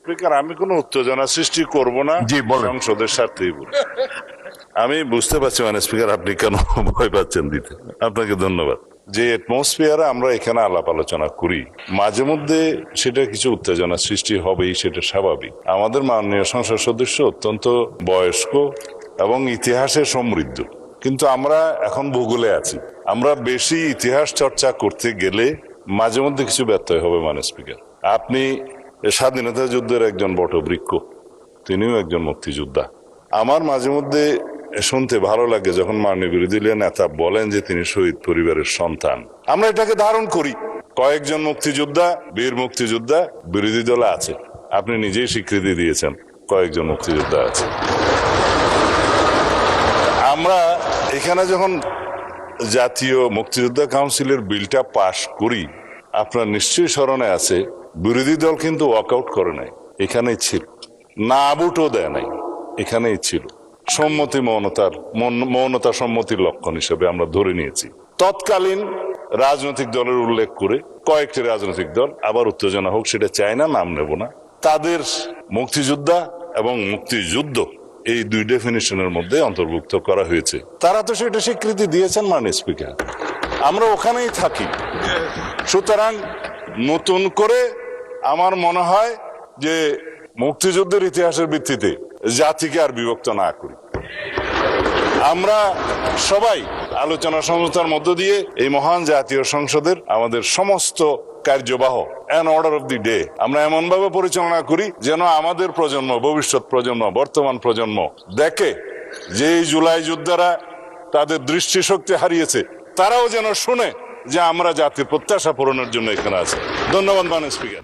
Speaker, আমি কোনো উত্তেজনা সৃষ্টি করব না, জি, বলেন। সংসদের স্বার্থেই বলি। আমি বুঝতে পারছি মানে স্পিকার আপনি কেন ভয় পাচ্ছেন দিতে। আপনাকে ধন্যবাদ। যে অ্যাটমসফিয়ারে আমরা এখানে আলাপ আলোচনা করি, মাঝে মধ্যে সেটা কিছু উত্তেজনা সৃষ্টি হবেই, সেটা স্বাভাবিক। আমাদের মাননীয় সংসদ সদস্য অত্যন্ত বয়স্ক এবং ইতিহাসে সমৃদ্ধ, কিন্তু আমরা এখন ভূগোলে আছি। আমরা বেশি ইতিহাস চর্চা করতে গেলে মাঝে মধ্যে কিছু ব্যত্যয় হবে মানে স্পিকার। আপনি স্বাধীনতা যুদ্ধের একজন বটবৃক্ষ, তিনিও একজন মুক্তিযোদ্ধা। আমার মাঝে মধ্যে শুনতে ভালো লাগে যখন মাননীয় বিরোধী দলীয় নেতা বলেন যে তিনি শহীদ পরিবারের সন্তান। আমরা এটাকে ধারণ করি। কয়েকজন মুক্তিযোদ্ধা, বীর মুক্তিযোদ্ধা বিরোধী দলে আছে। আপনি নিজেই স্বীকৃতি দিয়েছেন কয়েকজন মুক্তিযোদ্ধা আছে। আমরা এখানে যখন জাতীয় মুক্তিযোদ্ধা কাউন্সিলের বিলটা পাশ করি, আপনার নিশ্চয়ই স্মরণে আছে, বিরোধী দল কিন্তু ওয়াকআউট করে নাই, এখানেই ছিল। না ভোটও দেয় নাই, এখানেই ছিল। সম্মতি মৌনতা সম্মতির লক্ষণ হিসেবে আমরা ধরে নিয়েছি। তৎকালীন রাজনৈতিক দলের উল্লেখ করে কয়েকটি রাজনৈতিক দল, আবার উত্তেজনা হোক সেটা চায় না, নাম নেব না, তাদের মুক্তিযোদ্ধা এবং মুক্তিযুদ্ধ এই দুই ডেফিনিশনের মধ্যে অন্তর্ভুক্ত করা হয়েছে। তারা তো সেটা স্বীকৃতি দিয়েছেন মাননীয় স্পিকার, আমরা ওখানেই থাকি। সুতরাং নতুন করে আমার মনে হয় যে মুক্তিযুদ্ধের ইতিহাসের ভিত্তিতে জাতিকে আর বিভক্ত না করি। আমরা সবাই আলোচনা সমঝোতার মধ্য দিয়ে এই মহান জাতীয় সংসদের আমাদের সমস্ত কার্যবাহ an order of the day আমরা এমন ভাবে পরিচালনা করি যেন আমাদের প্রজন্ম, ভবিষ্যৎ প্রজন্ম, বর্তমান প্রজন্ম দেখে যে এই জুলাই যোদ্ধারা তাদের দৃষ্টিশক্তি হারিয়েছে, তারাও যেন শুনে যে আমরা জাতির প্রত্যাশা পূরণের জন্য এখানে আছি। ধন্যবাদ মাননীয় স্পিকার।